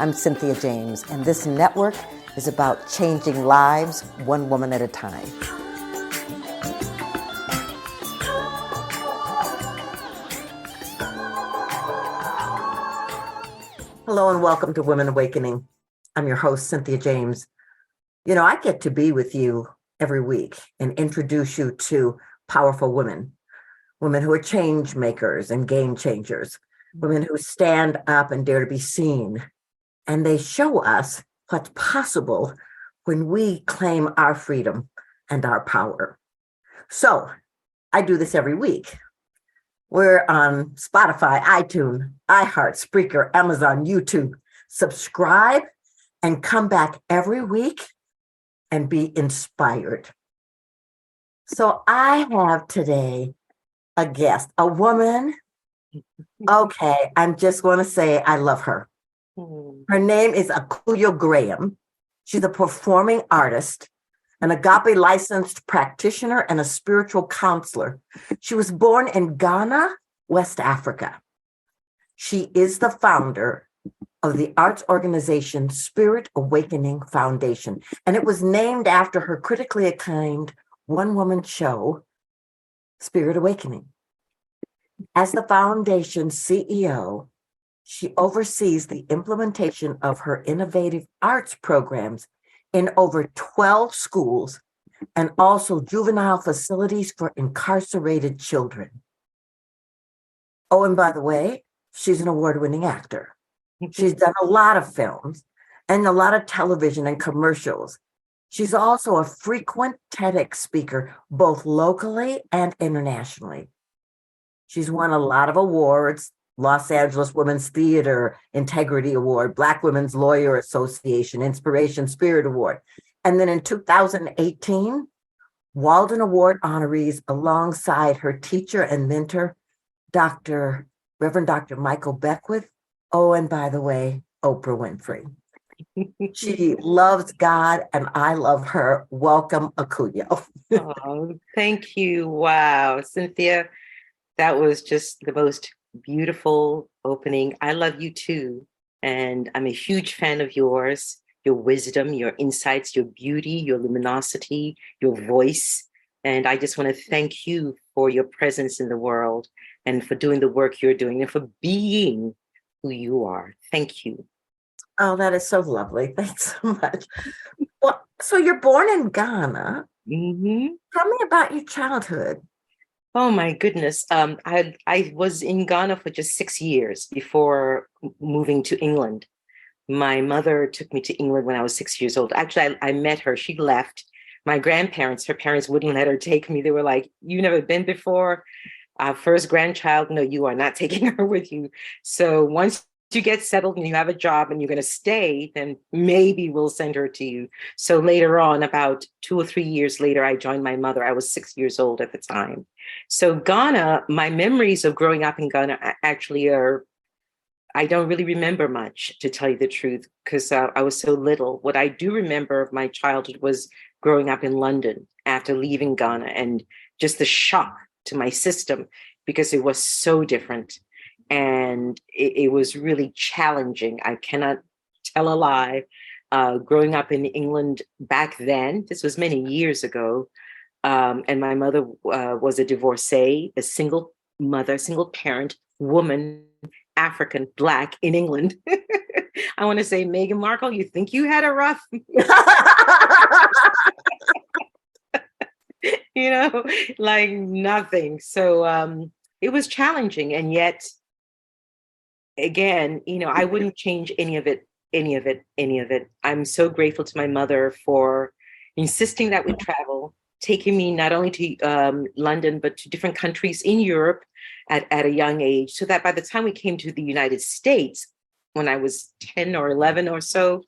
I'm Cynthia James, and this network is about changing lives one woman at a time. Hello and welcome to Women Awakening. I'm your host, Cynthia James. You know, I get to be with you every week and introduce you to powerful women who are change makers and game changers, women who stand up and dare to be seen. And they show us what's possible when we claim our freedom and our power. So I do this every week. We're on Spotify, iTunes, iHeart, Spreaker, Amazon, YouTube. Subscribe and come back every week and be inspired. So I have today a guest, a woman. Okay, I'm just going to say I love her. Her name is Akuyoe Grahama. She's a performing artist, an Agape licensed practitioner, and a spiritual counselor. She was born in Ghana, West Africa. She is the founder of the arts organization Spirit Awakening Foundation, and it was named after her critically acclaimed one-woman show, Spirit Awakening. As the foundation's CEO, she oversees the implementation of her innovative arts programs in over 12 schools and also juvenile facilities for incarcerated children. Oh, and by the way, she's an award-winning actor. She's done a lot of films and a lot of television and commercials. She's also a frequent TEDx speaker, both locally and internationally. She's won a lot of awards: Los Angeles Women's Theater Integrity Award, Black Women's Lawyer Association Inspiration Spirit Award. And then in 2018, Walden Award Honorees alongside her teacher and mentor, Reverend Dr. Michael Beckwith. Oh, and by the way, Oprah Winfrey. She loves God and I love her. Welcome, Akuyoe. Oh, thank you. Wow, Cynthia, that was just the most beautiful opening. I love you too. And I'm a huge fan of yours, your wisdom, your insights, your beauty, your luminosity, your voice. And I just want to thank you for your presence in the world and for doing the work you're doing and for being who you are. Thank you. Oh, that is so lovely. Thanks so much. Well, so you're born in Ghana. Mm-hmm. Tell me about your childhood. Oh my goodness. I was in Ghana for just 6 years before moving to England. My mother took me to England when I was 6 years old. Actually, I met her. She left. My grandparents, her parents wouldn't let her take me. They were like, "You never been before? Our first grandchild, no, you are not taking her with you. So once you get settled and you have a job and you're going to stay, then maybe we'll send her to you." So later on, about 2 or 3 years later, I joined my mother. I was 6 years old at the time. So Ghana, my memories of growing up in Ghana actually I don't really remember much, to tell you the truth, because I was so little. What I do remember of my childhood was growing up in London after leaving Ghana, and just the shock to my system because it was so different. And it was really challenging. I cannot tell a lie. Growing up in England back then, this was many years ago, and my mother was a divorcee, a single mother, single parent, woman, African, Black in England. I want to say, Meghan Markle, you think you had it rough? Like nothing. So it was challenging. And yet, again, I wouldn't change any of it. I'm so grateful to my mother for insisting that we travel, taking me not only to London, but to different countries in Europe at a young age, so that by the time we came to the United States, when I was 10 or 11 or so,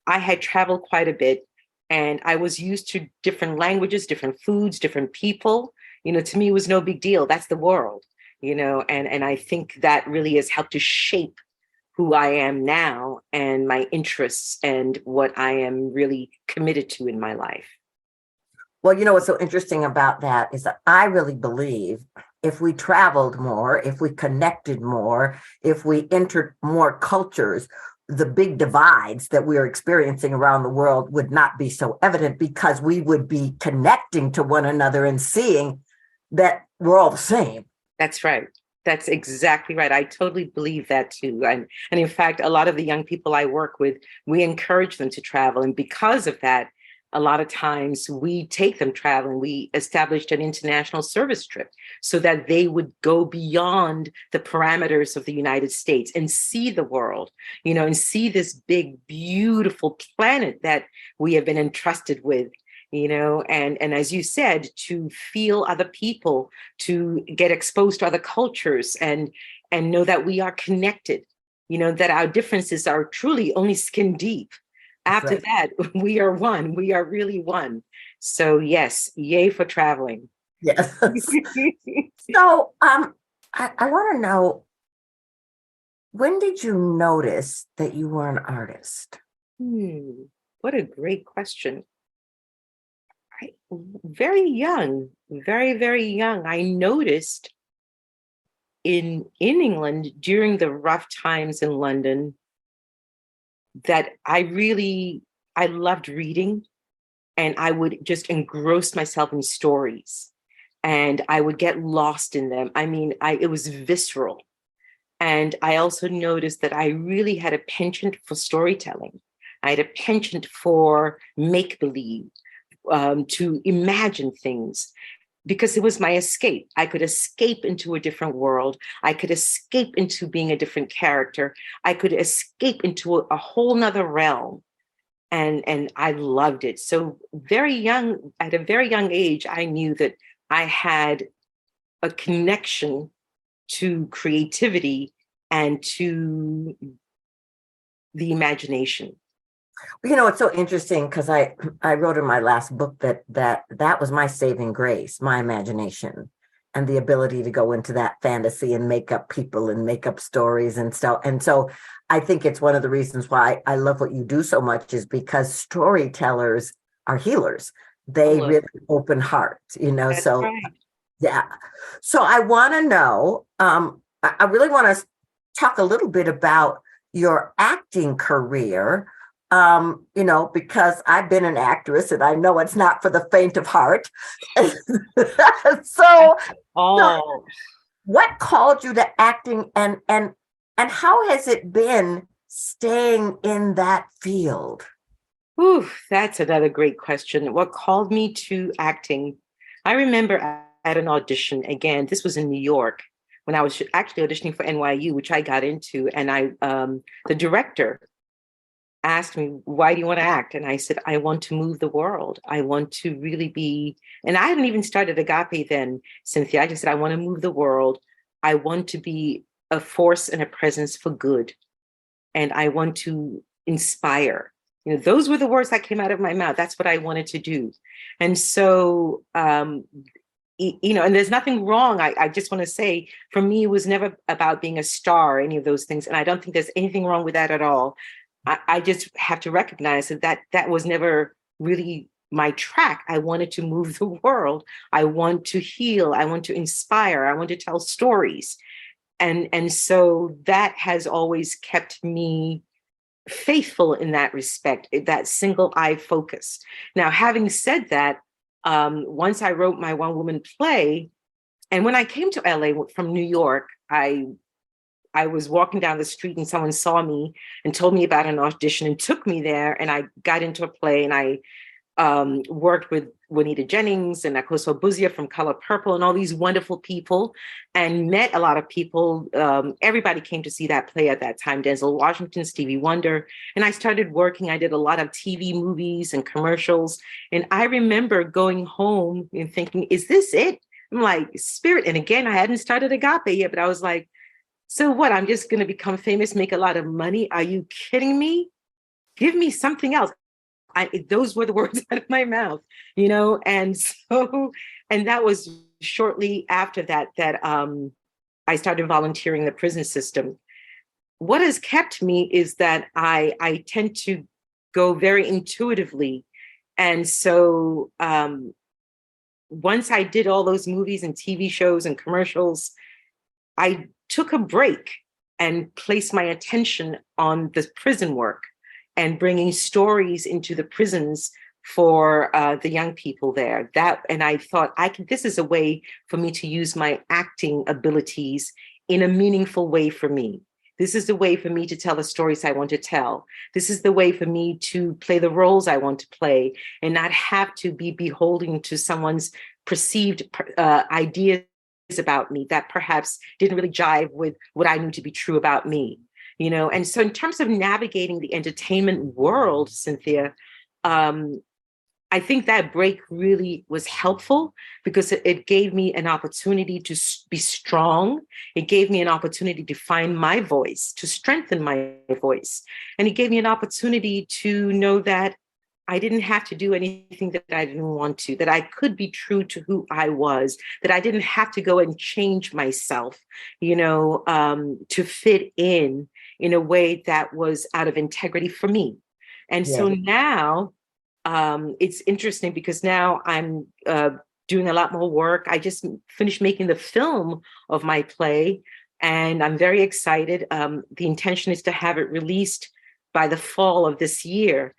I had traveled quite a bit. And I was used to different languages, different foods, different people. To me, it was no big deal. That's the world, and I think that really has helped to shape who I am now and my interests and what I am really committed to in my life. Well, what's so interesting about that is that I really believe if we traveled more, if we connected more, if we entered more cultures, the big divides that we're experiencing around the world would not be so evident, because we would be connecting to one another and seeing that we're all the same. That's right. That's exactly right. I totally believe that too. And in fact, a lot of the young people I work with, we encourage them to travel. And because of that, a lot of times we take them traveling. We established an international service trip so that they would go beyond the parameters of the United States and see the world, and see this big, beautiful planet that we have been entrusted with. And as you said, to feel other people, to get exposed to other cultures, and know that we are connected, that our differences are truly only skin deep. After Right. that, we are one. We are really one. So yes, yay for traveling. Yes. So I want to know, when did you notice that you were an artist? What a great question. Very young, very, very young. I noticed in England during the rough times in London that I loved reading, and I would just engross myself in stories, and I would get lost in them. I mean, it was visceral. And I also noticed that I really had a penchant for storytelling. I had a penchant for make-believe, to imagine things, because it was my escape. I could escape into a different world. I could escape into being a different character. I could escape into a whole nother realm. And I loved it. So very young, at a very young age, I knew that I had a connection to creativity and to the imagination. It's so interesting, because I wrote in my last book that was my saving grace, my imagination, and the ability to go into that fantasy and make up people and make up stories and stuff. And so I think it's one of the reasons why I love what you do so much, is because storytellers are healers. They really open hearts, That's so right. yeah. So I want to know, I really want to talk a little bit about your acting career. Because I've been an actress and I know it's not for the faint of heart. So, Oh, what called you to acting, and how has it been staying in that field? that's another great question. What called me to acting? I remember at an audition, again, this was in New York, when I was actually auditioning for NYU, which I got into, and the director asked me, why do you want to act? And I said, I want to move the world. I want to really be, and I hadn't even started Agape then, Cynthia. I just said, I want to move the world. I want to be a force and a presence for good. And I want to inspire. Those were the words that came out of my mouth. That's what I wanted to do. And so, and there's nothing wrong. I just want to say, for me, it was never about being a star or any of those things. And I don't think there's anything wrong with that at all. I just have to recognize that was never really my track. I wanted to move the world. I want to heal. I want to inspire. I want to tell stories. And so that has always kept me faithful in that respect, that single eye focus. Now, having said that, once I wrote my one woman play, and when I came to LA from New York, I was walking down the street and someone saw me and told me about an audition and took me there. And I got into a play, and I worked with Juanita Jennings and Akoso Buzia from Color Purple and all these wonderful people, and met a lot of people. Everybody came to see that play at that time, Denzel Washington, Stevie Wonder. And I started working. I did a lot of TV movies and commercials. And I remember going home and thinking, is this it? I'm like, Spirit. And again, I hadn't started Agape yet, but I was like, so what? I'm just going to become famous, make a lot of money? Are you kidding me? Give me something else. Those were the words out of my mouth, and so, and that was shortly after that I started volunteering in the prison system. What has kept me is that I tend to go very intuitively. And so once I did all those movies and TV shows and commercials, I took a break, and place my attention on the prison work and bringing stories into the prisons for the young people there. And I thought, this is a way for me to use my acting abilities in a meaningful way for me. This is the way for me to tell the stories I want to tell. This is the way for me to play the roles I want to play and not have to be beholden to someone's perceived ideas about me that perhaps didn't really jive with what I knew to be true about me. And so in terms of navigating the entertainment world, Cynthia, I think that break really was helpful because it gave me an opportunity to be strong. It gave me an opportunity to find my voice, to strengthen my voice. And it gave me an opportunity to know that I didn't have to do anything that I didn't want to, that I could be true to who I was, that I didn't have to go and change myself, to fit in a way that was out of integrity for me. And so now, it's interesting because now I'm doing a lot more work. I just finished making the film of my play, and I'm very excited. The intention is to have it released by the fall of this year.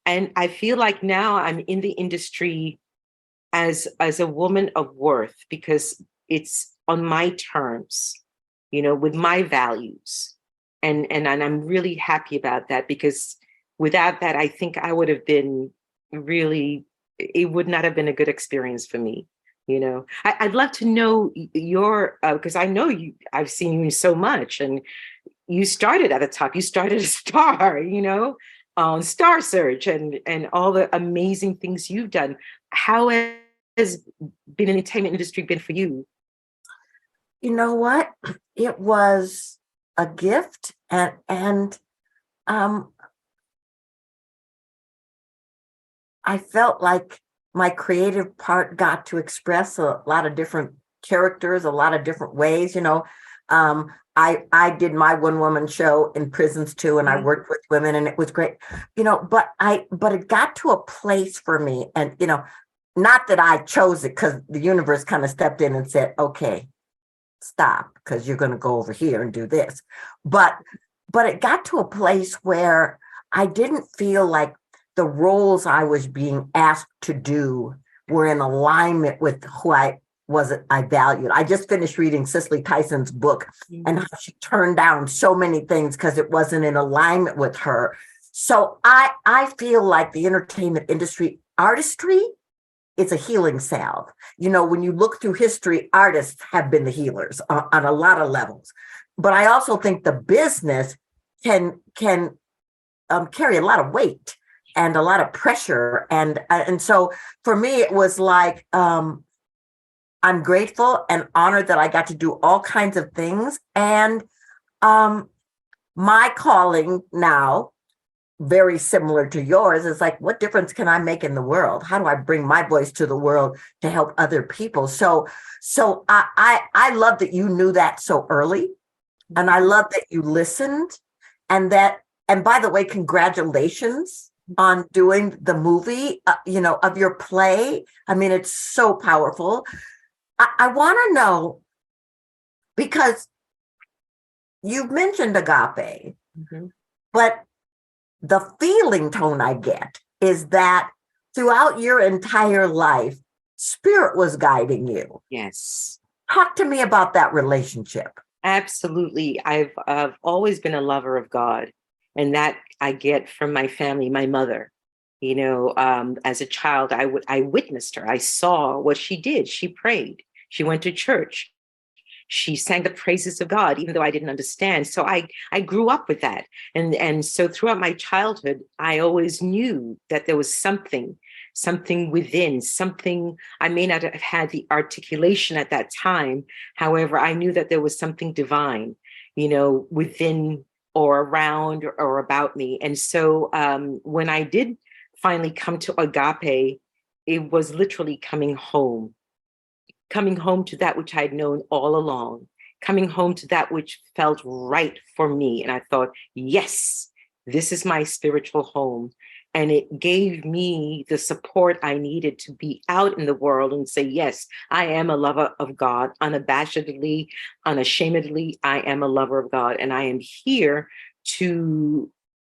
And I feel like now I'm in the industry as a woman of worth because it's on my terms, with my values. And I'm really happy about that because without that, I think I would have been it would not have been a good experience for me. I'd love to know your, because I know I've seen you so much and you started at the top, you started a star, on Star Search and all the amazing things you've done. How has been an entertainment industry been for you? You know what? It was a gift and I felt like my creative part got to express a lot of different characters, a lot of different ways. I did my one-woman show in prisons too, and I worked with women, and it was great. But it got to a place for me, and not that I chose it, because the universe kind of stepped in and said, "Okay, stop, because you're going to go over here and do this." But it got to a place where I didn't feel like the roles I was being asked to do were in alignment with who I valued. I just finished reading Cicely Tyson's book and how she turned down so many things because it wasn't in alignment with her. So I feel like the entertainment industry, artistry, is a healing salve. When you look through history, artists have been the healers on a lot of levels. But I also think the business can carry a lot of weight and a lot of pressure. And so for me, it was like, I'm grateful and honored that I got to do all kinds of things. And my calling now, very similar to yours, is like, what difference can I make in the world? How do I bring my voice to the world to help other people? So I love that you knew that so early. And I love that you listened. And by the way, congratulations on doing the movie, of your play. I mean, it's so powerful. I want to know, because you've mentioned Agape, but the feeling tone I get is that throughout your entire life, Spirit was guiding you. Yes. Talk to me about that relationship. Absolutely. I've always been a lover of God, and that I get from my family, my mother. As a child, I witnessed her. I saw what she did. She prayed. She went to church. She sang the praises of God, even though I didn't understand. So I grew up with that. And so throughout my childhood, I always knew that there was something within, something. I may not have had the articulation at that time. However, I knew that there was something divine, within or around or about me. And so when I did finally come to Agape, it was literally coming home to that which I'd known all along, coming home to that which felt right for me. And I thought, yes, this is my spiritual home. And it gave me the support I needed to be out in the world and say, yes, I am a lover of God, unabashedly, unashamedly. I am a lover of God. And I am here to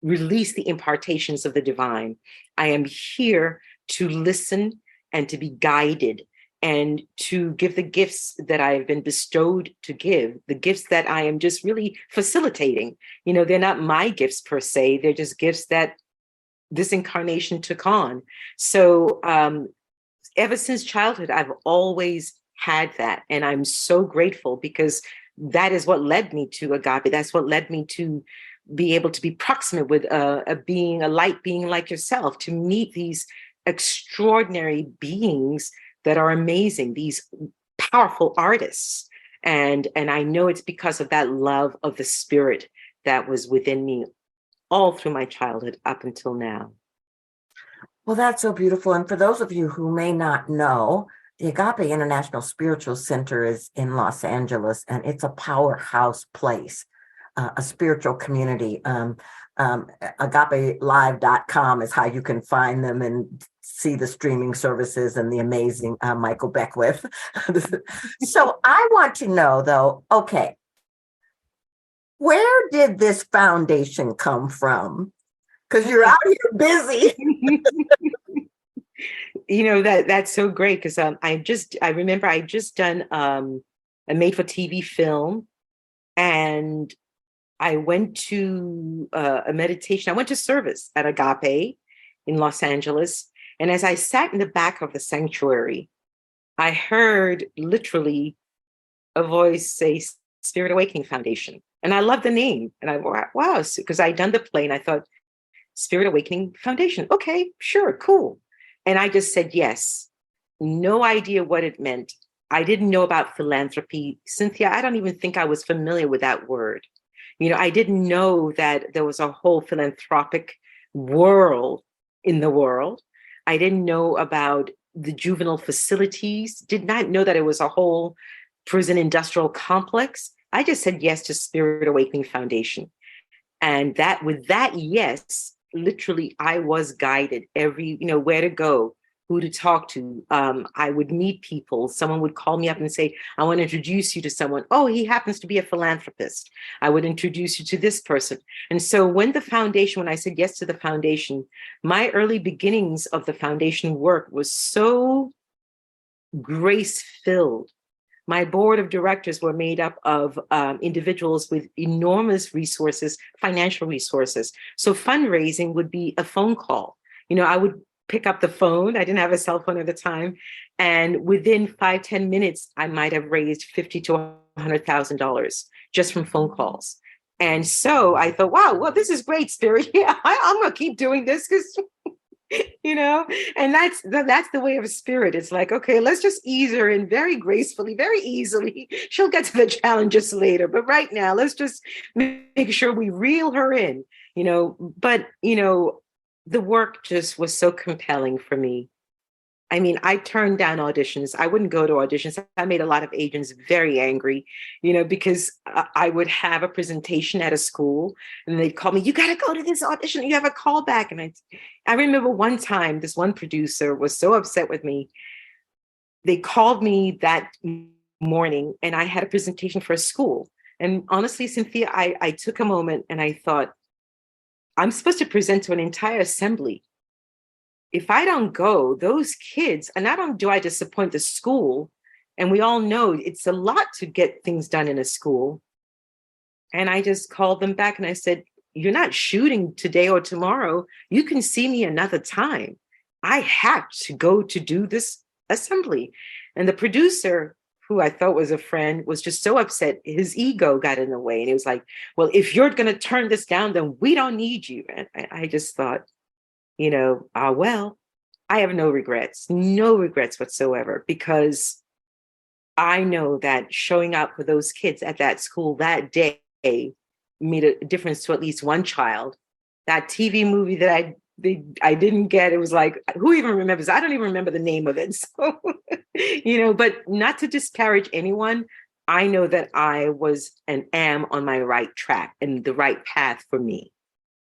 release the impartations of the divine. I am here to listen and to be guided and to give the gifts that I've been bestowed to give, the gifts that I am just really facilitating. They're not my gifts per se. They're just gifts that this incarnation took on. So ever since childhood, I've always had that. And I'm so grateful because that is what led me to Agape. That's what led me to be able to be proximate with a light being like yourself, to meet these extraordinary beings that are amazing, these powerful artists. And I know it's because of that love of the spirit that was within me all through my childhood up until now. Well, that's so beautiful. And for those of you who may not know, the Agape International Spiritual Center is in Los Angeles, and it's a powerhouse place, a spiritual community. AgapeLive.com is how you can find them and see the streaming services and the amazing Michael Beckwith. So I want to know, though, okay, where did this foundation come from? Because you're out here busy. That's so great, because I remember I just done a made-for-TV film, and I went to a meditation. I went to service at Agape in Los Angeles, and as I sat in the back of the sanctuary, I heard literally a voice say Spirit Awakening Foundation. And I love the name. And I, wow, because I'd done the play and I thought, Spirit Awakening Foundation. Okay, sure, cool. And I just said yes. No idea what it meant. I didn't know about philanthropy. Cynthia, I don't even think I was familiar with that word. I didn't know that there was a whole philanthropic world in the world. I didn't know about the juvenile facilities, did not know that it was a whole prison industrial complex. I just said yes to Spirit Awakening Foundation. And with that yes, literally I was guided where to go, who to talk to. I would meet people. Someone would call me up and say, I want to introduce you to someone. Oh, he happens to be a philanthropist. I would introduce you to this person. And so when I said yes to the foundation, my early beginnings of the foundation work was so grace-filled. My board of directors were made up of individuals with enormous resources, financial resources. So fundraising would be a phone call. I would pick up the phone. I didn't have a cell phone at the time. And within 5-10 minutes, I might have raised $50,000 to $100,000 just from phone calls. And so I thought, wow, well, this is great, Spirit. Yeah, I'm going to keep doing this because and that's the way of a spirit. It's like, okay, let's just ease her in very gracefully, very easily. She'll get to the challenges later. But right now, let's just make sure we reel her in, But, the work just was so compelling for me. I mean, I turned down auditions. I wouldn't go to auditions. I made a lot of agents very angry, because I would have a presentation at a school and they'd call me, you got to go to this audition. You have a callback. And I remember one time, this one producer was so upset with me. They called me that morning and I had a presentation for a school. And honestly, Cynthia, I took a moment and I thought, I'm supposed to present to an entire assembly. If I don't go, those kids, and do I disappoint the school? And we all know it's a lot to get things done in a school. And I just called them back and I said, you're not shooting today or tomorrow. You can see me another time. I have to go to do this assembly. And the producer, who I thought was a friend, was just so upset. His ego got in the way. And he was like, well, if you're going to turn this down, then we don't need you. And I just thought, well, I have no regrets whatsoever, because I know that showing up for those kids at that school that day made a difference to at least one child. That TV movie that I didn't get, it was like, who even remembers? I don't even remember the name of it. So, but not to disparage anyone, I know that I was and am on my right track and the right path for me,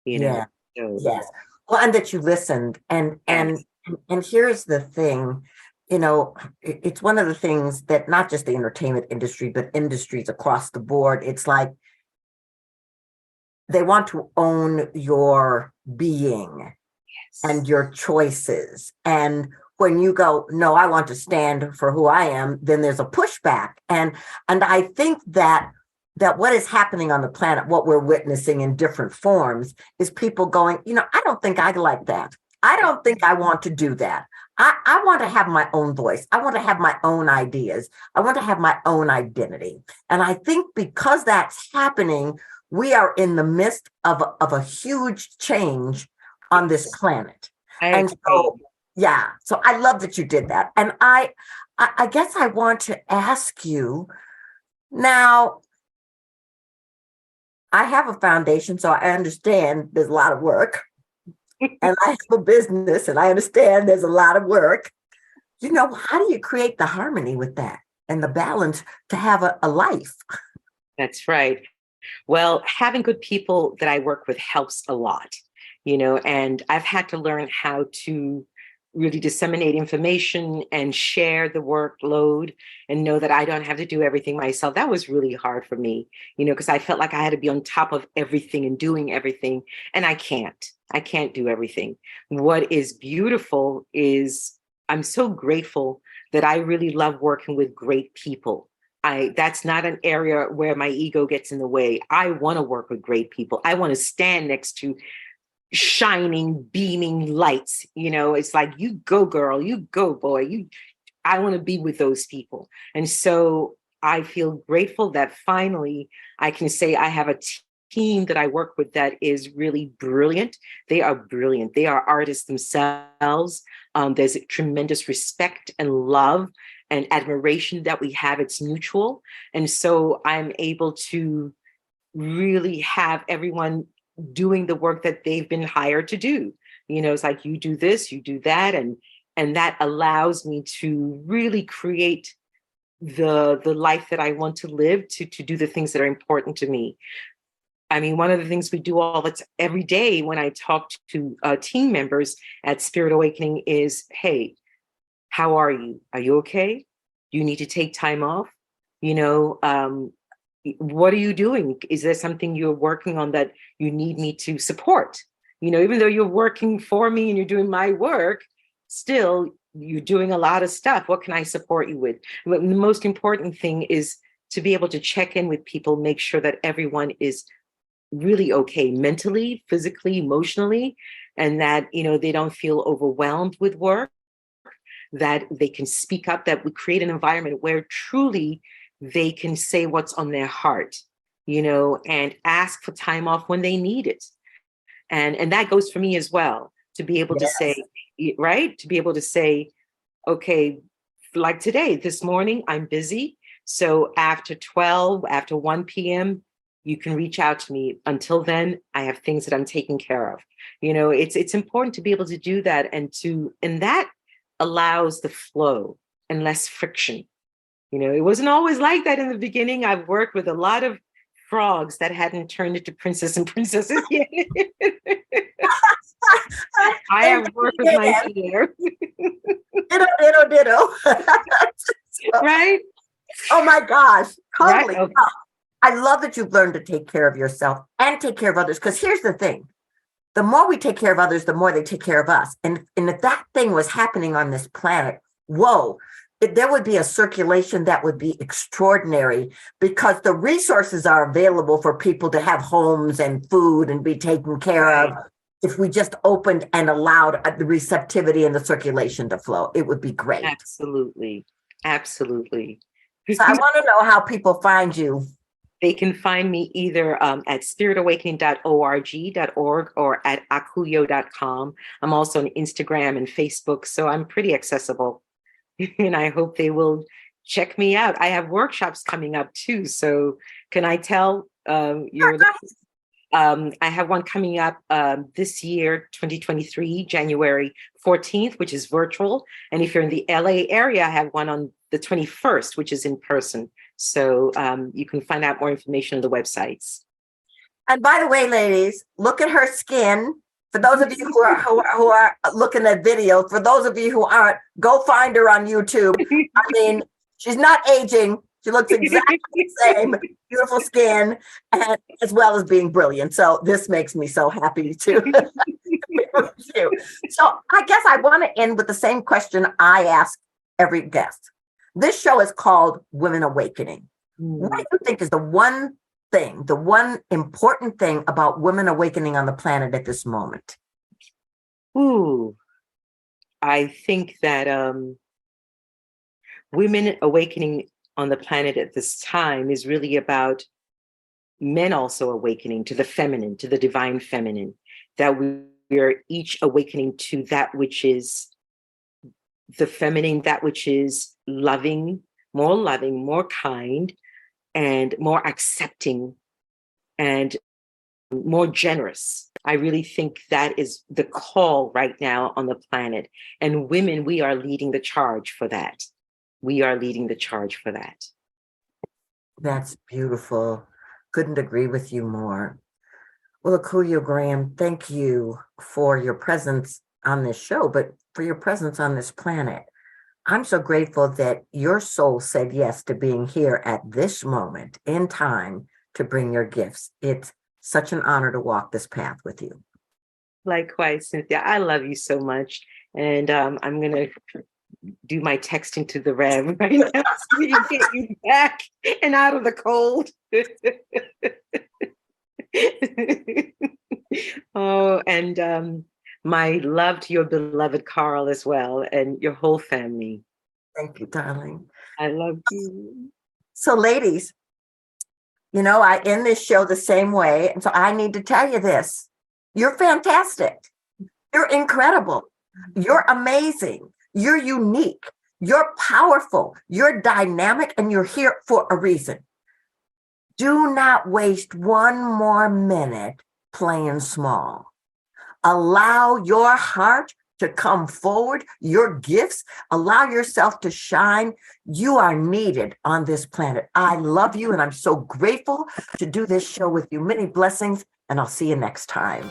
Yeah. So, yes. Well, and that you listened. And here's the thing, it's one of the things that not just the entertainment industry, but industries across the board, it's like they want to own your being and your choices. And when you go, no, I want to stand for who I am, then there's a pushback. And I think that what is happening on the planet, what we're witnessing in different forms, is people going, I don't think I like that. I don't think I want to do that. I want to have my own voice. I want to have my own ideas. I want to have my own identity. And I think because that's happening, we are in the midst of a huge change on this planet. And so, yeah, so I love that you did that. And I guess I want to ask you now, I have a foundation, so I understand there's a lot of work. And I have a business, and I understand there's a lot of work. How do you create the harmony with that and the balance to have a life? That's right. Well, having good people that I work with helps a lot, and I've had to learn how to really disseminate information and share the workload and know that I don't have to do everything myself. That was really hard for me, because I felt like I had to be on top of everything and doing everything. And I can't do everything. What is beautiful is I'm so grateful that I really love working with great people. That's not an area where my ego gets in the way. I want to work with great people. I want to stand next to shining, beaming lights. It's like, you go, girl, you go, boy. I want to be with those people. And so I feel grateful that finally I can say I have a team that I work with that is really brilliant. They are brilliant. They are artists themselves. There's tremendous respect and love and admiration that we have. It's mutual. And so I'm able to really have everyone doing the work that they've been hired to do. It's like, you do this, you do that. And that allows me to really create the life that I want to live, to do the things that are important to me. I mean, one of the things we do every day when I talk to team members at Spirit Awakening is, hey, how are you? Are you okay? You need to take time off? What are you doing? Is there something you're working on that you need me to support? Even though you're working for me and you're doing my work, still you're doing a lot of stuff. What can I support you with? But the most important thing is to be able to check in with people, make sure that everyone is really okay mentally, physically, emotionally, and that, they don't feel overwhelmed with work, that they can speak up, that we create an environment where truly they can say what's on their heart, and ask for time off when they need it. And that goes for me as well, to be able to say, right? To be able to say, okay, like today, this morning, I'm busy. So after 1 p.m., you can reach out to me. Until then, I have things that I'm taking care of. It's important to be able to do that, and that allows the flow and less friction. It wasn't always like that in the beginning. I've worked with a lot of frogs that hadn't turned into princes and princesses yet. I have worked with my share. Ditto. Right? Oh my gosh. Totally. Right? I love that you've learned to take care of yourself and take care of others. Because here's the thing. The more we take care of others, the more they take care of us. And if that thing was happening on this planet, whoa, there would be a circulation that would be extraordinary, because the resources are available for people to have homes and food and be taken care of. If we just opened and allowed the receptivity and the circulation to flow, it would be great. Absolutely. So I want to know how people find you. They can find me either at spiritawakening.org or at akuyo.com. I'm also on Instagram and Facebook, so I'm pretty accessible. And I hope they will check me out. I have workshops coming up too. So can I tell I have one coming up this year, 2023, January 14th, which is virtual. And if you're in the LA area, I have one on the 21st, which is in person. So you can find out more information on the websites. And by the way, ladies, look at her skin. For those of you who are looking at video, for those of you who aren't, go find her on YouTube. I mean, she's not aging. She looks exactly the same, beautiful skin, and as well as being brilliant. So this makes me so happy to be with you. So I guess I want to end with the same question I ask every guest. This show is called Women Awakening. What do you think is the one thing, the one important thing about women awakening on the planet at this moment? Ooh, I think that women awakening on the planet at this time is really about men also awakening to the feminine, to the divine feminine, that we are each awakening to that which is the feminine, that which is loving, more kind, and more accepting, and more generous. I really think that is the call right now on the planet. And women, we are leading the charge for that. We are leading the charge for that. That's beautiful. Couldn't agree with you more. Well, Akuyoe Graham, thank you for your presence on this show, but for your presence on this planet. I'm so grateful that your soul said yes to being here at this moment in time to bring your gifts. It's such an honor to walk this path with you. Likewise, Cynthia, I love you so much. And I'm going to do my texting to the Rev right now so we can get you back and out of the cold. Oh, and my love to your beloved Carl as well, and your whole family. Thank you, darling. I love you. So, ladies, you know, I end this show the same way. And so I need to tell you this. You're fantastic. You're incredible. You're amazing. You're unique. You're powerful. You're dynamic, and you're here for a reason. Do not waste one more minute playing small. Allow your heart to come forward, your gifts. Allow yourself to shine. You are needed on this planet. I love you, and I'm so grateful to do this show with you. Many blessings, and I'll see you next time.